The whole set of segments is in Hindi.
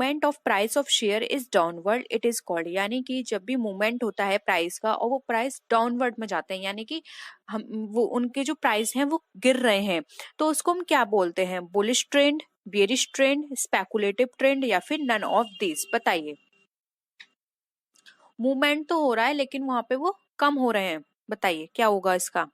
Movement of price of share is downward it is called, यानी कि जब भी मूवमेंट होता है प्राइस का और वो प्राइस डाउनवर्ड में जाते हैं, यानी कि हम वो उनके जो प्राइस हैं वो गिर रहे हैं, तो उसको हम क्या बोलते हैं? Bullish trend, bearish trend, speculative trend या फिर नन ऑफ दिस? बताइए। मूवमेंट तो हो रहा है लेकिन वहां पे वो कम हो रहे हैं, बताइए क्या होगा इसका?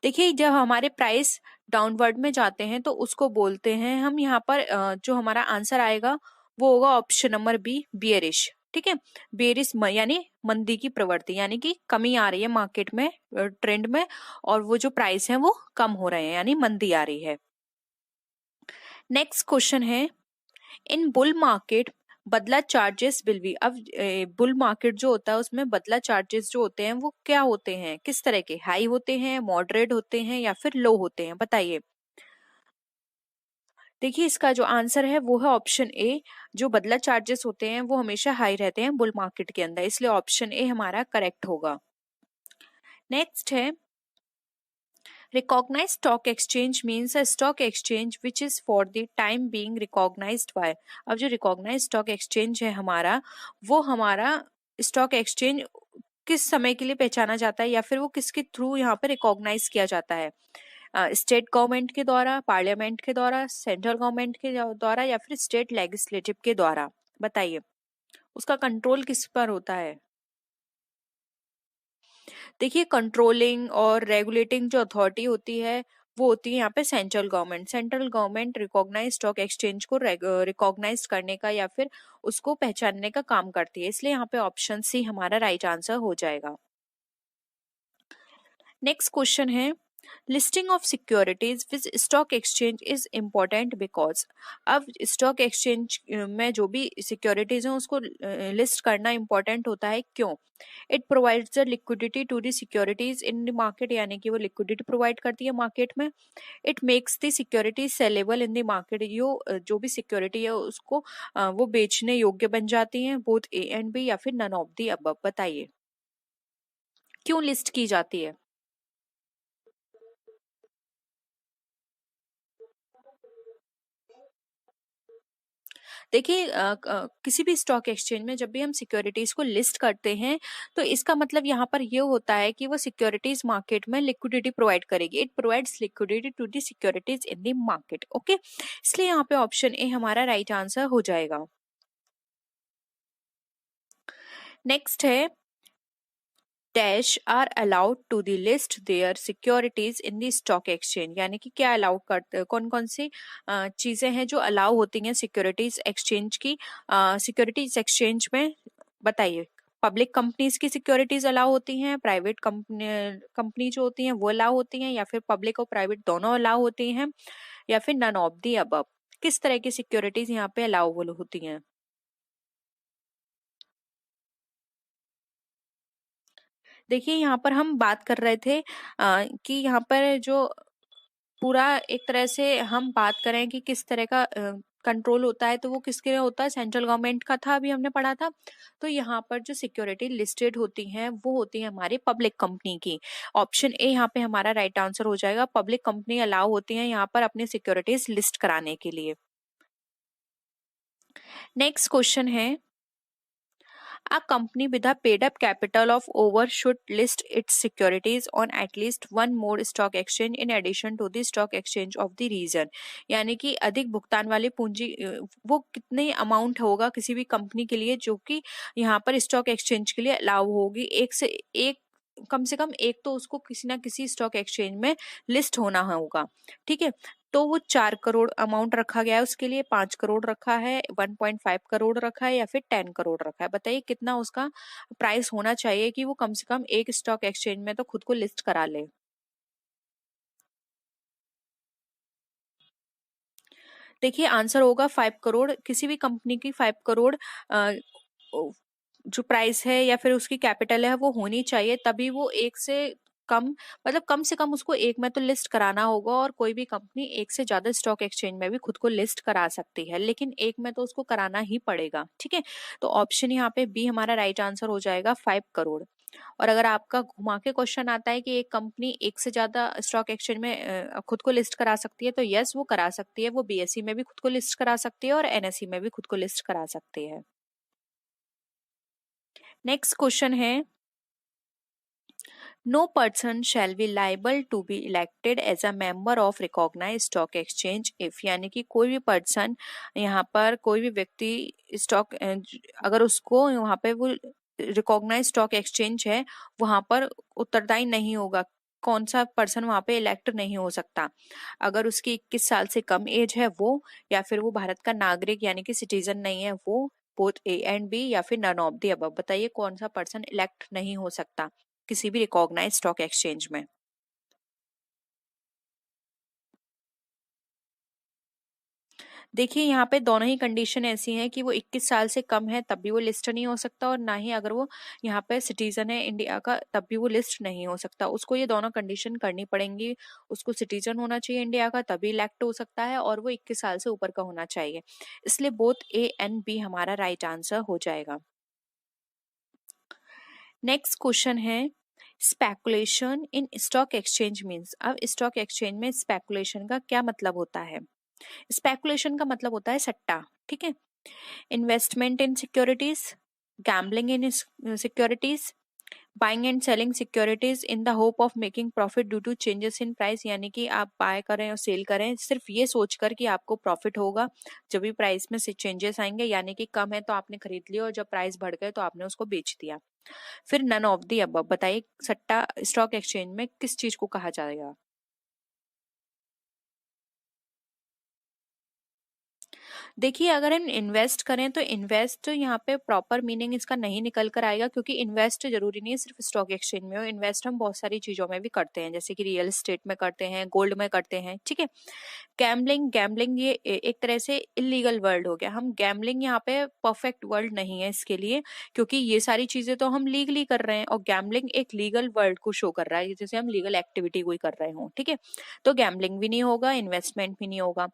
देखिए जब हमारे प्राइस डाउनवर्ड में जाते हैं तो उसको बोलते हैं हम यहाँ पर जो हमारा आंसर आएगा वो होगा ऑप्शन नंबर बी, बियरिश। ठीक है, बेरिश यानी मंदी की प्रवृत्ति, यानी कि कमी आ रही है मार्केट में, ट्रेंड में, और वो जो प्राइस है वो कम हो रहे हैं, यानी मंदी आ रही है। नेक्स्ट क्वेश्चन है, इन बुल मार्केट बदला चार्जेस विल बी। अब बुल मार्केट जो होता है उसमें बदला चार्जेस जो होते हैं वो क्या होते हैं, किस तरह के? हाई होते हैं, मॉडरेट होते हैं या फिर लो होते हैं? बताइए। देखिए इसका जो आंसर है वो है ऑप्शन ए, जो बदला चार्जेस होते हैं वो हमेशा हाई रहते हैं बुल मार्केट के अंदर, इसलिए ऑप्शन ए हमारा करेक्ट होगा। नेक्स्ट है, recognized stock exchange means a stock exchange which is for the time being recognized by। अब जो recognized stock exchange है हमारा, वो हमारा स्टॉक एक्सचेंज किस समय के लिए पहचाना जाता है या फिर वो किसके थ्रू यहाँ पे रिकॉग्नाइज किया जाता है? स्टेट गवर्नमेंट के द्वारा, पार्लियामेंट के द्वारा, सेंट्रल गवर्नमेंट के द्वारा या फिर स्टेट लेजिस्लेटिव के द्वारा? बताइए उसका कंट्रोल किस पर होता है? देखिए कंट्रोलिंग और रेगुलेटिंग जो अथॉरिटी होती है वो होती है यहाँ पे central government. Central government recognise stock exchange को रिकॉग्नाइज करने का या फिर उसको पहचानने का काम करती है, इसलिए यहाँ पे ऑप्शन सी हमारा राइट आंसर हो जाएगा। नेक्स्ट क्वेश्चन है, listing of securities with stock exchange is important because. अब स्टॉक एक्सचेंज में जो भी सिक्योरिटीज हैं उसको लिस्ट करना इम्पोर्टेंट होता है, क्यों? It provides the liquidity to the securities in the market, यानी कि वो लिक्विडिटी प्रोवाइड करती है मार्केट में। It makes the security saleable in the market, जो भी सिक्योरिटी है उसको वो बेचने योग्य बन जाती हैं, बोथ ए एंड बी या फिर नन ऑफ द अबव? बताइए क्यों लिस्ट की जाती है? देखिए किसी भी स्टॉक एक्सचेंज में जब भी हम सिक्योरिटीज को लिस्ट करते हैं तो इसका मतलब यहाँ पर ये होता है कि वो सिक्योरिटीज मार्केट में लिक्विडिटी प्रोवाइड करेगी। It provides liquidity to the securities in the market. Okay, इसलिए यहाँ पे ऑप्शन ए हमारा राइट आंसर हो जाएगा। नेक्स्ट है, dash are allowed to the list their securities in the stock exchange, यानी कि क्या अलाउ करते, कौन कौन सी चीजें हैं जो अलाउ होती हैं सिक्योरिटीज एक्सचेंज की, सिक्योरिटीज एक्सचेंज में? बताइए। पब्लिक कंपनीज की सिक्योरिटीज अलाउ होती हैं, प्राइवेट कंपनी जो होती हैं वो अलाउ होती हैं, या फिर पब्लिक और प्राइवेट दोनों अलाउ होती हैं, या फिर नन ऑफ दी अबव? किस तरह की सिक्योरिटीज यहाँ पे अलाउबल होती हैं? देखिए यहाँ पर हम बात कर रहे थे कि यहाँ पर जो पूरा एक तरह से हम बात करें कि किस तरह का कंट्रोल होता है, तो वो किसके लिए होता है? सेंट्रल गवर्नमेंट का था, अभी हमने पढ़ा था। तो यहाँ पर जो सिक्योरिटी लिस्टेड होती हैं वो होती है हमारी पब्लिक कंपनी की। ऑप्शन ए यहाँ पे हमारा राइट आंसर हो जाएगा। पब्लिक कंपनी अलाउ होती है यहाँ पर अपनी सिक्योरिटीज लिस्ट कराने के लिए। नेक्स्ट क्वेश्चन है, a company with a paid up capital of over should list its securities on at least one more stock exchange in addition to the stock exchange of the region। यानी कि अधिक भुगतान वाली पूंजी वो कितने अमाउंट होगा किसी भी कंपनी के लिए जो कि यहाँ पर स्टॉक एक्सचेंज के लिए अलाउ होगी, एक से एक, कम से कम एक तो उसको किसी ना किसी स्टॉक एक्सचेंज में लिस्ट होना होगा। ठीक है, तो वो 4 करोड़ अमाउंट रखा गया है उसके लिए, 5 करोड़ रखा है, 1.5 करोड़ रखा है, या फिर 10 करोड़ रखा है? बताइए कितना उसका प्राइस होना चाहिए कि वो कम से कम एक स्टॉक एक्सचेंज में तो खुद को लिस्ट करा ले? देखिए आंसर होगा 5 करोड़। किसी भी कंपनी की 5 करोड़ जो प्राइस है या फिर उसकी कैपिटल है वो होनी चाहिए, तभी वो एक से कम, मतलब कम से कम उसको एक में तो लिस्ट कराना होगा, और कोई भी कंपनी एक से ज्यादा स्टॉक एक्सचेंज में भी खुद को लिस्ट करा सकती है, लेकिन एक में तो उसको कराना ही पड़ेगा। ठीक है, तो ऑप्शन यहाँ पे बी हमारा राइट आंसर हो जाएगा, 5 करोड़। और अगर आपका घुमा के क्वेश्चन आता है कि एक कंपनी एक से ज्यादा स्टॉक एक्सचेंज में खुद को लिस्ट करा सकती है, तो यस वो करा सकती है, वो बीएसई में भी खुद को लिस्ट करा सकती है और एनएसई में भी खुद को लिस्ट करा सकती है। नेक्स्ट क्वेश्चन है, no person shall be liable to be elected as a member of recognise stock exchange if, यानी कि कोई भी पर्सन, यहाँ पर कोई भी व्यक्ति स्टॉक, अगर उसको वहाँ पे वो रिकॉग्नाइज स्टॉक एक्सचेंज है वहां पर उत्तरदायी नहीं होगा। कौन सा पर्सन वहां पे इलेक्ट नहीं हो सकता? अगर उसकी 21 साल से कम एज है वो, या फिर वो भारत का नागरिक यानी कि सिटीजन नहीं है वो, बोथ ए एंड बी, या फिर नन ऑफ दी अबव। बताइए कौन सा पर्सन इलेक्ट नहीं हो सकता किसी भी रिकॉग्नाइज स्टॉक एक्सचेंज में? देखिए यहाँ पे दोनों ही कंडीशन ऐसी हैं कि वो 21 साल से कम है तब भी वो लिस्ट नहीं हो सकता, और ना ही अगर वो यहाँ पे सिटीजन है इंडिया का तब भी वो लिस्ट नहीं हो सकता। उसको ये दोनों कंडीशन करनी पड़ेंगी। उसको सिटीजन होना चाहिए इंडिया का तभी इलेक्ट हो सकता है, और वो 21 साल से ऊपर का होना चाहिए। इसलिए बोथ ए एंड बी हमारा राइट आंसर हो जाएगा। नेक्स्ट क्वेश्चन है, स्पेकुलेशन इन स्टॉक एक्सचेंज मीन्स। अब स्टॉक एक्सचेंज में स्पेकुलेशन का क्या मतलब होता है? स्पेकुलेशन का मतलब होता है सट्टा, ठीक है। Investment in securities, gambling in securities, buying and selling securities in the hope of making profit due to changes in price, यानी कि आप बाय करें और सेल करें सिर्फ ये सोचकर कि आपको प्रॉफिट होगा जब भी प्राइस में से चेंजेस आएंगे, यानी कि कम है तो आपने खरीद लिया और जब प्राइस बढ़ गए तो आपने उसको बेच दिया। फिर नन ऑफ दी अबव। बताइए सट्टा स्टॉक एक्सचेंज में किस चीज को कहा जाएगा? देखिए अगर हम इन्वेस्ट करें तो इन्वेस्ट यहाँ पे प्रॉपर मीनिंग इसका नहीं निकल कर आएगा, क्योंकि इन्वेस्ट जरूरी नहीं है सिर्फ स्टॉक एक्सचेंज में हो। इन्वेस्ट हम बहुत सारी चीजों में भी करते हैं, जैसे कि रियल एस्टेट में करते हैं, गोल्ड में करते हैं, ठीक है। गैम्बलिंग, गैम्बलिंग ये एक तरह से इलीगल वर्ड हो गया। हम गैम्बलिंग यहाँ पे परफेक्ट वर्ड नहीं है इसके लिए, क्योंकि ये सारी चीजें तो हम लीगली कर रहे हैं और गैम्बलिंग एक लीगल वर्ड को शो कर रहा है, जैसे हम लीगल एक्टिविटी कोई कर रहे हो, ठीक है। तो गैम्बलिंग भी नहीं होगा, इन्वेस्टमेंट भी नहीं होगा।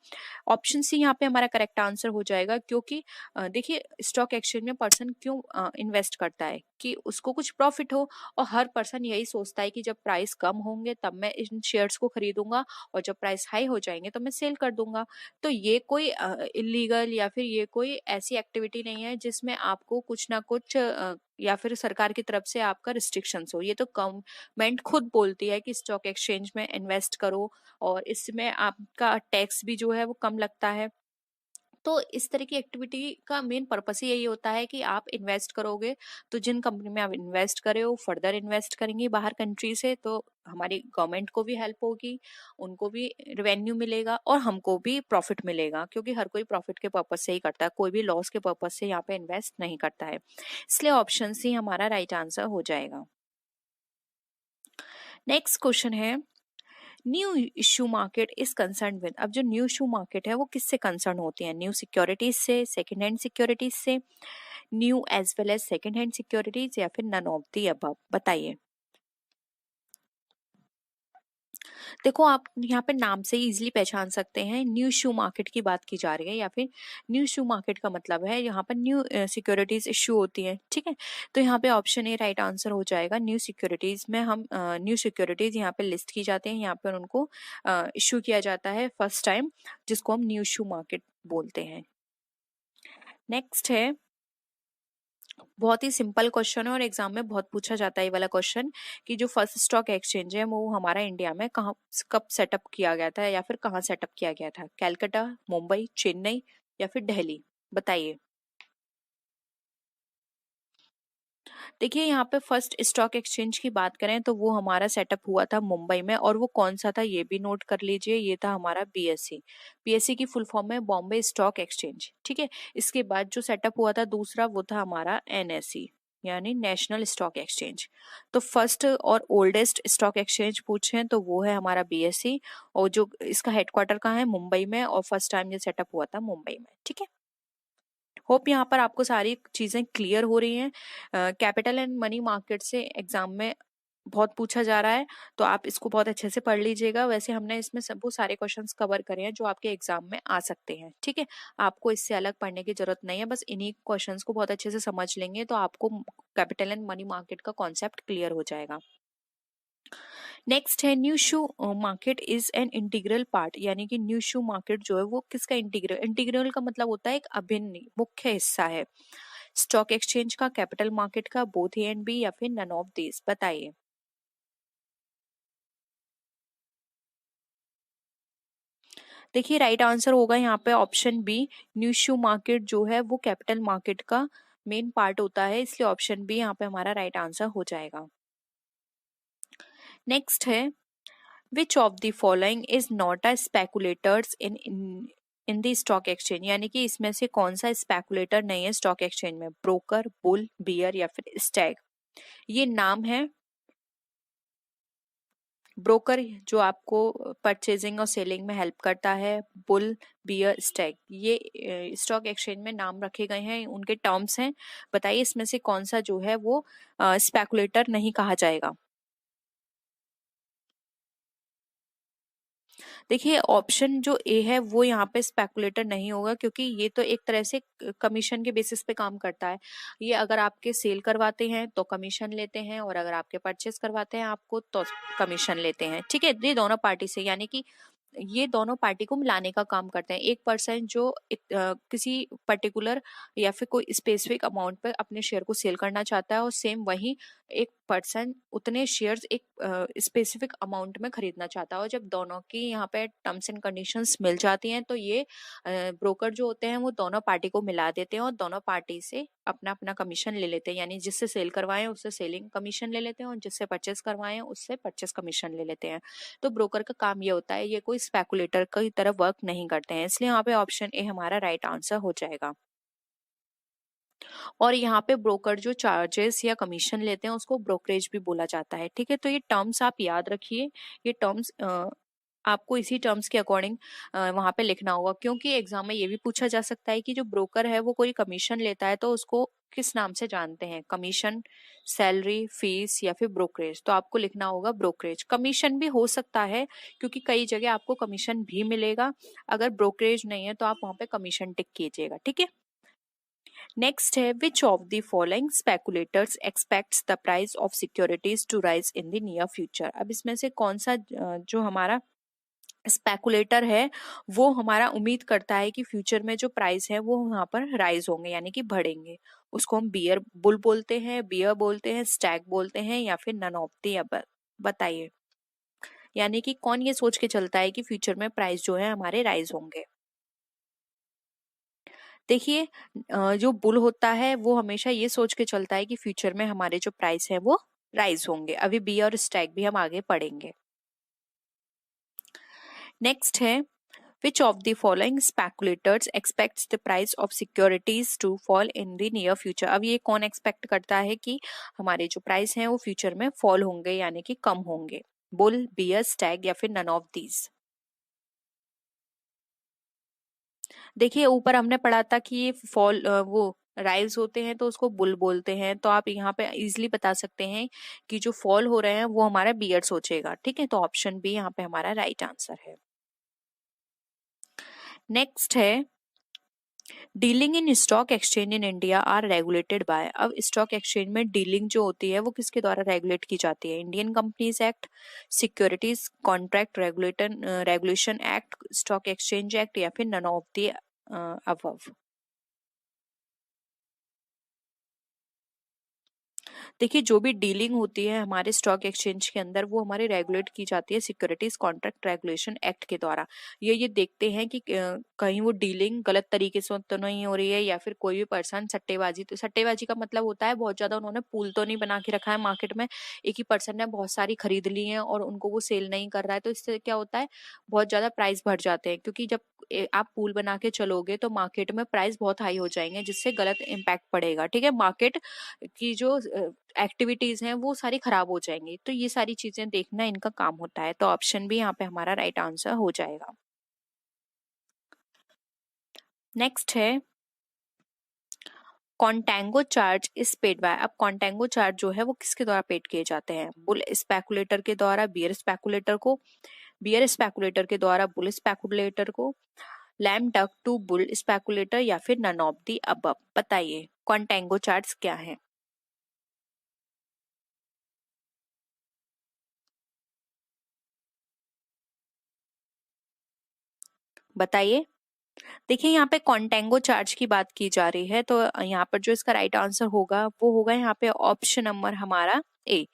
ऑप्शन सी यहाँ पे हमारा करेक्ट आंसर हो जाएगा, क्योंकि देखिए स्टॉक एक्सचेंज में पर्सन क्यों इन्वेस्ट करता है कि उसको कुछ प्रॉफिट हो, और हर पर्सन यही सोचता है कि जब प्राइस कम होंगे तब मैं इन शेयर्स को खरीदूंगा और जब प्राइस हाई हो जाएंगे तो मैं सेल कर दूंगा। तो ये कोई इलीगल या फिर ये कोई ऐसी एक्टिविटी नहीं है जिसमें आपको कुछ ना कुछ या फिर सरकार की तरफ से आपका रिस्ट्रिक्शंस हो। ये तो गवर्नमेंट खुद बोलती है कि स्टॉक एक्सचेंज में इन्वेस्ट करो और इसमें आपका टैक्स भी जो है वो कम लगता है। तो इस तरह की एक्टिविटी का मेन पर्पस ही यही होता है कि आप इन्वेस्ट करोगे तो जिन कंपनी में आप इन्वेस्ट करे हो फर्दर इन्वेस्ट करेंगे बाहर कंट्री से, तो हमारी गवर्नमेंट को भी हेल्प होगी, उनको भी रेवेन्यू मिलेगा और हमको भी प्रॉफिट मिलेगा, क्योंकि हर कोई प्रॉफिट के पर्पज से ही करता है, कोई भी लॉस के पर्पज से यहाँ पे इन्वेस्ट नहीं करता है। इसलिए ऑप्शन सी हमारा राइट आंसर हो जाएगा। नेक्स्ट क्वेश्चन है, new issue market is concern with. अब जो न्यू इशू मार्केट है वो किससे कंसर्न होती है? न्यू सिक्योरिटीज से, सेकंड हैंड सिक्योरिटीज से, new as well as second hand securities, या फिर नन ऑफ दी अबव। बताइए। देखो आप यहाँ पे नाम से ही इजिली पहचान सकते हैं, न्यू इशू मार्केट की बात की जा रही है, या फिर न्यू इशू मार्केट का मतलब है यहाँ पर न्यू सिक्योरिटीज इशू होती है, ठीक है। तो यहाँ पे ऑप्शन ए राइट आंसर हो जाएगा। न्यू सिक्योरिटीज में हम न्यू सिक्योरिटीज यहाँ पे लिस्ट की जाती है, यहाँ पर उनको इशू किया जाता है फर्स्ट टाइम, जिसको हम न्यू इशू मार्केट बोलते हैं। नेक्स्ट है, बहुत ही सिंपल क्वेश्चन है और एग्जाम में बहुत पूछा जाता है ये वाला क्वेश्चन, कि जो फर्स्ट स्टॉक एक्सचेंज है वो हमारा इंडिया में कहाँ कब सेटअप किया गया था, या फिर कहाँ सेटअप किया गया था? कैलकाटा, मुंबई, चेन्नई, या फिर दिल्ली? बताइए। देखिए यहाँ पे फर्स्ट स्टॉक एक्सचेंज की बात करें तो वो हमारा सेटअप हुआ था मुंबई में, और वो कौन सा था ये भी नोट कर लीजिए, ये था हमारा बीएससी। बीएससी की फुल फॉर्म है बॉम्बे स्टॉक एक्सचेंज, ठीक है। इसके बाद जो सेटअप हुआ था दूसरा वो था हमारा एनएसई, यानी नेशनल स्टॉक एक्सचेंज। तो फर्स्ट और ओल्डेस्ट स्टॉक एक्सचेंज पूछे तो वो है हमारा बीएससी, और जो इसका हेडक्वार्टर कहाँ है? मुंबई में, और फर्स्ट टाइम ये सेटअप हुआ था मुंबई में, ठीक है। होप यहाँ पर आपको सारी चीजें क्लियर हो रही हैं। कैपिटल एंड मनी मार्केट से एग्जाम में बहुत पूछा जा रहा है, तो आप इसको बहुत अच्छे से पढ़ लीजिएगा। वैसे हमने इसमें सब वो सारे क्वेश्चंस कवर करे हैं जो आपके एग्जाम में आ सकते हैं, ठीक है। आपको इससे अलग पढ़ने की जरूरत नहीं है, बस इन्हीं क्वेश्चंस को बहुत अच्छे से समझ लेंगे तो आपको कैपिटल एंड मनी मार्केट का कॉन्सेप्ट क्लियर हो जाएगा। नेक्स्ट है new shoe market is an integral part, यानी कि न्यू शू मार्केट जो है वो किसका इंटीग्रल, इंटीग्रल का मतलब होता है एक अभिन्न मुख्य हिस्सा है स्टॉक एक्सचेंज का, कैपिटल मार्केट का, बोथ ए एंड बी, या फिर नन ऑफ दिस, बताइए। देखिए राइट आंसर होगा यहाँ पे option B, new shoe market जो है वो कैपिटल मार्केट का मेन पार्ट होता है, इसलिए ऑप्शन बी यहाँ पे हमारा राइट आंसर हो जाएगा। नेक्स्ट है which of the following is not a speculators in the stock exchange, यानी कि इसमें से कौन सा स्पेकुलेटर नहीं है स्टॉक एक्सचेंज में, ब्रोकर, बुल, बियर, या फिर स्टैग। ये नाम है ब्रोकर जो आपको परचेजिंग और सेलिंग में हेल्प करता है, बुल, बियर, स्टैग, ये स्टॉक एक्सचेंज में नाम रखे गए हैं, उनके टर्म्स हैं। बताइए इसमें से कौन सा जो है वो स्पेकुलेटर नहीं कहा जाएगा। देखिए ऑप्शन जो ए है वो यहाँ पे स्पेकुलेटर नहीं होगा, क्योंकि ये तो एक तरह से कमीशन के बेसिस पे काम करता है। ये अगर आपके सेल करवाते हैं तो कमीशन लेते हैं, और अगर आपके परचेस करवाते हैं आपको तो कमीशन लेते हैं, ठीक है। ये दोनों पार्टी से, यानी कि ये दोनों पार्टी को मिलाने का काम करते हैं। एक पर्सन जो किसी पर्टिकुलर या फिर कोई स्पेसिफिक अमाउंट पर अपने शेयर को सेल करना चाहता है, और सेम वही एक पर्सन उतने शेयर्स एक स्पेसिफिक अमाउंट में खरीदना चाहता है, और जब दोनों की यहाँ पे टर्म्स एंड कंडीशंस मिल जाती हैं तो ये ब्रोकर जो होते हैं वो दोनों पार्टी को मिला देते हैं और दोनों पार्टी से अपना अपना कमीशन ले लेते हैं, यानी जिससे सेल करवाएं उससे सेलिंग कमीशन ले लेते हैं, और जिससे परचेस करवाएं उससे परचेस कमीशन ले लेते हैं। तो ब्रोकर का काम ये होता है, ये कोई स्पेकुलेटर की तरह वर्क नहीं करते हैं, इसलिए यहाँ पे ऑप्शन ए हमारा राइट आंसर हो जाएगा। और यहाँ पे ब्रोकर जो चार्जेस या कमीशन लेते हैं उसको ब्रोकरेज भी बोला जाता है, ठीक है। तो ये टर्म्स आप याद रखिए, ये टर्म्स आपको इसी टर्म्स के अकॉर्डिंग वहां पे लिखना होगा, क्योंकि एग्जाम में ये भी पूछा जा सकता है कि जो ब्रोकर है वो कोई कमीशन लेता है तो उसको किस नाम से जानते हैं, कमीशन, सैलरी, फीस, या फिर ब्रोकरेज। तो आपको लिखना होगा ब्रोकरेज। कमीशन भी हो सकता है क्योंकि कई जगह आपको कमीशन भी मिलेगा, अगर ब्रोकरेज नहीं है तो आप वहां पे कमीशन टिक कीजिएगा, ठीक है। नेक्स्ट है which of the following speculators expects the price of securities to rise in the near future. अब इसमें से कौन सा जो हमारा स्पेकुलेटर है वो हमारा उम्मीद करता है कि फ्यूचर में जो प्राइस है वो वहां पर राइज होंगे, यानी कि बढ़ेंगे। उसको हम बियर बुल बोलते हैं, बियर बोलते हैं, स्टैग बोलते हैं, या फिर नन ऑफ द अबव, बताइए। यानी कि कौन ये सोच के चलता है कि फ्यूचर में प्राइस जो है हमारे राइज होंगे। देखिए जो बुल होता है वो हमेशा ये सोच के चलता है कि फ्यूचर में हमारे जो प्राइस है वो राइज होंगे। अभी बी और स्टैग भी हम आगे पढ़ेंगे। नेक्स्ट है which of the following speculators expects the price of securities to fall in the near future. अब ये कौन एक्सपेक्ट करता है कि हमारे जो प्राइस हैं वो फ्यूचर में फॉल होंगे, यानी कि कम होंगे, बुल, बियर, स्टैग, या फिर नन ऑफ दीज। देखिए ऊपर हमने पढ़ा था कि ये फॉल वो राइज होते हैं तो उसको बुल बोलते हैं, तो आप यहाँ पे इजीली बता सकते हैं कि जो फॉल हो रहे हैं वो हमारा बियर सोचेगा, ठीक है। तो ऑप्शन बी यहाँ पे हमारा राइट आंसर है। नेक्स्ट है dealing in stock exchange in India are regulated by. अब स्टॉक एक्सचेंज में डीलिंग जो होती है वो किसके द्वारा रेगुलेट की जाती है, Indian companies act, securities contract regulation act, stock exchange act, या फिर नन ऑफ द अबव। देखिए जो भी डीलिंग होती है हमारे स्टॉक एक्सचेंज के अंदर वो हमारे रेगुलेट की जाती है सिक्योरिटीज कॉन्ट्रैक्ट रेगुलेशन एक्ट के द्वारा। ये देखते हैं कि कहीं वो डीलिंग गलत तरीके से तो नहीं हो रही है, या फिर कोई भी पर्सन सट्टेबाजी, तो सट्टेबाजी का मतलब होता है बहुत ज्यादा उन्होंने पूल तो नहीं बना के रखा है मार्केट में, एक ही पर्सन ने बहुत सारी खरीद ली है और उनको वो सेल नहीं कर रहा है, तो इससे क्या होता है बहुत ज्यादा प्राइस बढ़ जाते हैं, क्योंकि जब आप पूल बना के चलोगे तो मार्केट में प्राइस बहुत हाई हो जाएंगे जिससे गलत इम्पैक्ट पड़ेगा, ठीक है। मार्केट की जो एक्टिविटीज हैं वो सारी खराब हो जाएंगी, तो ये सारी चीजें देखना इनका काम होता है, तो ऑप्शन भी यहाँ पे हमारा राइट आंसर हो जाएगा। नेक्स्ट है कॉन्टेंगो चार्ज इज पेड बाय। अब कॉन्टेंगो चार्ज जो है वो किसके द्वारा पेड किए जाते हैं? बुल स्पेकुलेटर के द्वारा बियर स्पेकुलेटर को, बियर स्पेकुलेटर के द्वारा बुल स्पेकुलेटर को, lame duck to bull speculator, या फिर नन ऑफ दी अबव। बताइए कॉन्टेंगो चार्ज क्या है? बताइए। देखिए यहाँ पे कॉन्टेंगो चार्ज की बात की जा रही है, तो यहाँ पर जो इसका राइट आंसर होगा वो होगा यहाँ पे ऑप्शन नंबर हमारा ए।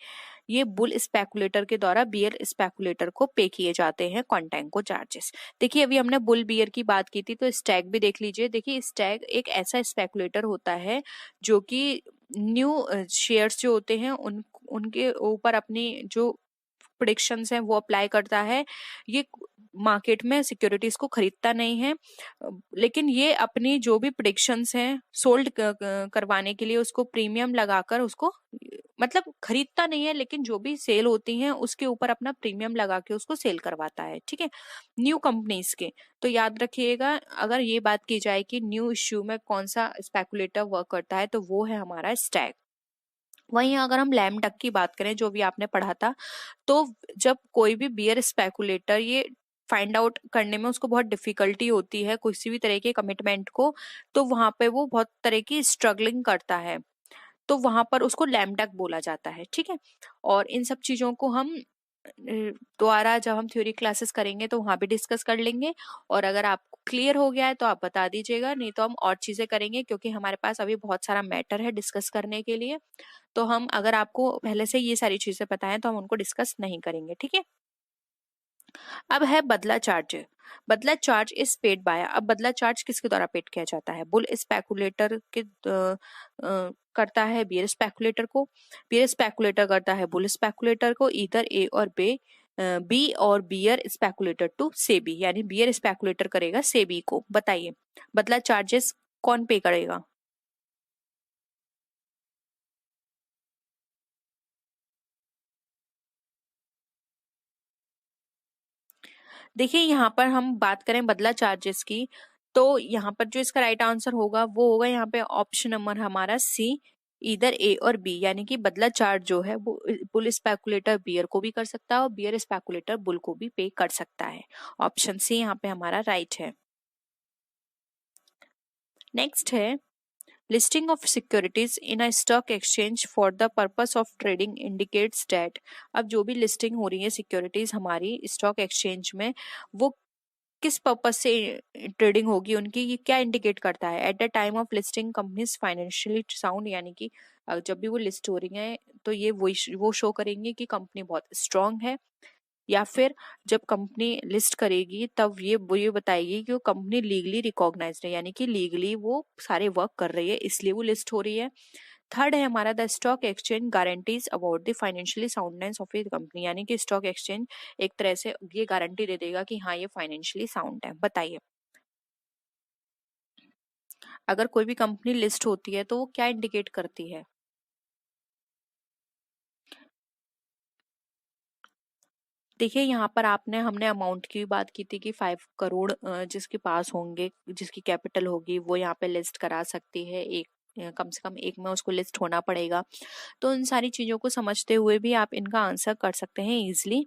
ये बुल स्पेकुलेटर के द्वारा बियर स्पेकुलेटर को पे किए जाते हैं कॉन्टेंगो चार्जेस। देखिए अभी हमने बुल बियर की बात की थी, तो स्टैग भी देख लीजिए। देखिए स्टैग एक ऐसा स्पेकुलेटर होता है जो कि न्यू शेयर्स जो होते हैं उनके ऊपर अपनी जो प्रिडिक्शंस हैं वो अप्लाई करता है। ये मार्केट में सिक्योरिटीज को खरीदता नहीं है, लेकिन ये अपनी जो भी प्रिडिक्शंस हैं सोल्ड करवाने के लिए उसको प्रीमियम लगाकर उसको, मतलब खरीदता नहीं है, लेकिन जो भी सेल होती हैं उसके ऊपर अपना प्रीमियम लगा के उसको सेल करवाता है। ठीक है, न्यू कंपनीज के। तो याद रखिएगा, अगर ये बात की जाए कि न्यू इश्यू में कौन सा स्पेकुलेटर वर्क करता है, तो वो है हमारा स्टैग। वहीं अगर हम लैम डक की बात करें, जो भी आपने पढ़ा था, तो जब कोई भी बियर स्पेकुलेटर ये फाइंड आउट करने में उसको बहुत डिफिकल्टी होती है किसी भी तरह के कमिटमेंट को, तो वहां पे वो बहुत तरह की स्ट्रगलिंग करता है, तो वहां पर उसको लैम डक बोला जाता है। ठीक है, और इन सब चीजों को हम दोबारा जब हम थ्योरी क्लासेस करेंगे तो वहां भी डिस्कस कर लेंगे। और अगर आपको क्लियर हो गया है तो आप बता दीजिएगा, नहीं तो हम और चीजें करेंगे, क्योंकि हमारे पास अभी बहुत सारा मैटर है डिस्कस करने के लिए। तो हम, अगर आपको पहले से ये सारी चीजें पता है तो हम उनको डिस्कस नहीं करेंगे। ठीक है, अब है बदला चार्ज। बदला चार्ज इज पेड बाय। अब बदला चार्ज किसके द्वारा पेड किया जाता है? बुल स्पेकुलेटर के करता है बियर स्पेकुलेटर को, बियर स्पेकुलेटर करता है बुल स्पेकुलेटर को, इधर ए और बी और बियर स्पेकुलेटर टू सेबी, यानी बियर स्पेकुलेटर करेगा सेबी को। बताइए बदला चार्जेस कौन पे करेगा? देखिए यहाँ पर हम बात करें बदला चार्जेस की, तो यहाँ पर जो इसका राइट आंसर होगा वो होगा यहाँ पे ऑप्शन नंबर हमारा सी, इधर ए और बी। यानी कि बदला चार्ज जो है वो बुल स्पेकुलेटर बियर को भी कर सकता है और बियर स्पेकुलेटर बुल को भी पे कर सकता है। ऑप्शन सी यहाँ पे हमारा राइट है। नेक्स्ट है listing of securities in a stock exchange for the purpose of trading indicates that. अब जो भी लिस्टिंग हो रही है सिक्योरिटीज हमारी स्टॉक एक्सचेंज में, वो किस पर्पस से ट्रेडिंग होगी उनकी, ये क्या इंडिकेट करता है? At the time of listing companies financially sound, यानी कि जब भी वो लिस्ट हो रही है तो ये वो शो करेंगे कि कंपनी बहुत स्ट्रांग है। या फिर जब कंपनी लिस्ट करेगी तब वो ये बताएगी कि वो कंपनी लीगली रिकॉग्नाइज्ड है, यानी कि लीगली वो सारे वर्क कर रही है, इसलिए वो लिस्ट हो रही है। थर्ड है हमारा the stock exchange guarantees about the financially soundness of A company, यानी कि स्टॉक एक्सचेंज एक तरह से ये गारंटी दे देगा कि हाँ ये फाइनेंशियली साउंड है। बताइए अगर कोई भी कंपनी लिस्ट होती है तो वो क्या इंडिकेट करती है? देखिए यहाँ पर आपने हमने अमाउंट की भी बात की थी कि 5 करोड़ जिसके पास होंगे, जिसकी कैपिटल होगी, वो यहाँ पे लिस्ट करा सकती है। एक कम से कम एक में उसको लिस्ट होना पड़ेगा। तो इन सारी चीजों को समझते हुए भी आप इनका आंसर कर सकते हैं इजिली।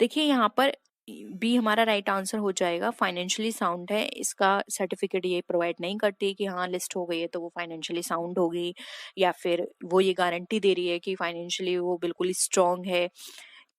देखिए यहाँ पर बी हमारा राइट आंसर हो जाएगा। फाइनेंशियली साउंड है, इसका सर्टिफिकेट ये प्रोवाइड नहीं करती कि हाँ लिस्ट हो गई है तो वो फाइनेंशियली साउंड होगी, या फिर वो ये गारंटी दे रही है कि फाइनेंशियली वो बिल्कुल स्ट्रांग है।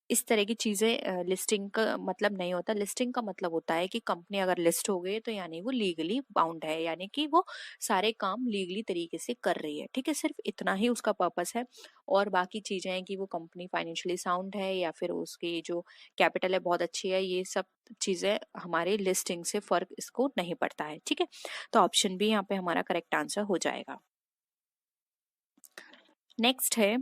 इस तरह की चीजें लिस्टिंग का मतलब नहीं होता। लिस्टिंग का मतलब होता है कि कंपनी अगर लिस्ट हो गई तो यानी वो लीगली बाउंड है, यानी कि वो सारे काम लीगली तरीके से कर रही है। ठीक है, सिर्फ इतना ही उसका पर्पस है। और बाकी चीजें हैं कि वो कंपनी फाइनेंशियली साउंड है या फिर उसकी जो कैपिटल है बहुत अच्छी है, ये सब चीजें हमारे लिस्टिंग से फर्क इसको नहीं पड़ता है। ठीक है, तो ऑप्शन बी यहाँ पे हमारा करेक्ट आंसर हो जाएगा। नेक्स्ट है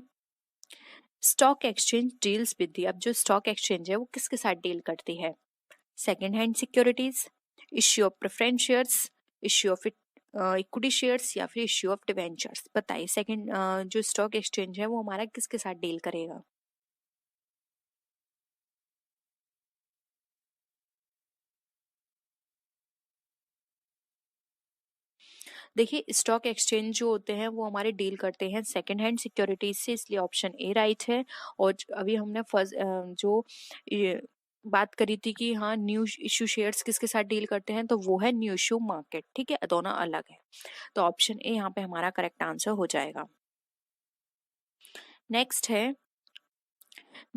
stock exchange deals with the. अब जो स्टॉक एक्सचेंज है वो किसके साथ डील करती है? Second hand securities, issue of preference shares, issue of equity shares, या फिर इश्यू ऑफ डिवेंचर्स। बताइए सेकंड जो स्टॉक एक्सचेंज है वो हमारा किसके साथ डील करेगा? देखिए स्टॉक एक्सचेंज जो होते हैं वो हमारे डील करते हैं सेकंड हैंड सिक्योरिटीज से, इसलिए ऑप्शन ए राइट है। और अभी हमने फर्स्ट जो ये बात करी थी कि हाँ न्यू इशू शेयर्स किसके साथ डील करते हैं, तो वो है न्यू इशू मार्केट, ठीक है, दोनों अलग है। तो ऑप्शन ए यहाँ पे हमारा करेक्ट आंसर हो जाएगा। नेक्स्ट है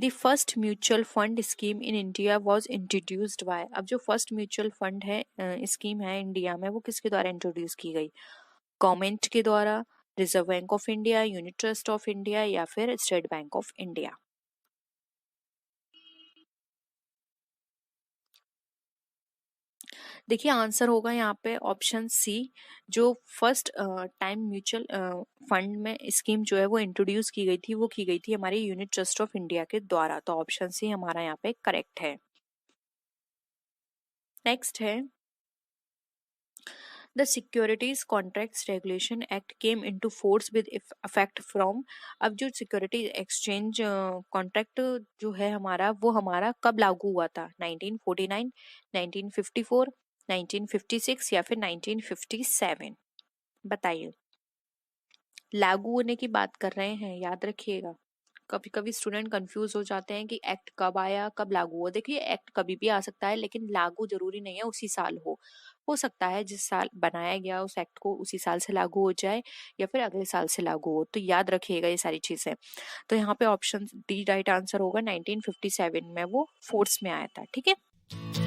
the first mutual fund scheme in India was introduced by. अब जो फर्स्ट म्यूचुअल फंड है स्कीम है इंडिया में, वो किसके द्वारा इंट्रोड्यूस की गई? गवर्नमेंट के द्वारा, reserve bank of India, unit trust of India या फिर स्टेट बैंक ऑफ इंडिया? देखिए आंसर होगा यहाँ पे ऑप्शन सी। जो फर्स्ट टाइम म्यूचुअल फंड में स्कीम जो है वो इंट्रोड्यूस की गई थी, वो की गई थी हमारी यूनिट ट्रस्ट ऑफ इंडिया के द्वारा। तो ऑप्शन सी हमारा यहाँ पे करेक्ट है। नेक्स्ट है the securities contracts regulation act came into force with effect from. अब जो सिक्योरिटी एक्सचेंज कॉन्ट्रैक्ट जो है हमारा, वो हमारा कब लागू हुआ था? 1949, 1954, 1956 या फिर 1957? बताइए। लागू होने की बात कर रहे हैं, याद रखिएगा। कभी कभी स्टूडेंट कंफ्यूज हो जाते हैं कि एक्ट कब आया कब लागू हुआ। देखिए एक्ट कभी भी आ सकता है, लेकिन लागू जरूरी नहीं है उसी साल हो सकता है जिस साल बनाया गया उस एक्ट को उसी साल से लागू हो जाए या फिर अगले साल से लागू हो। तो याद रखिएगा ये सारी चीजें। तो यहाँ पे ऑप्शन डी राइट आंसर होगा। 1957 में वो फोर्स में आया था, ठीक है।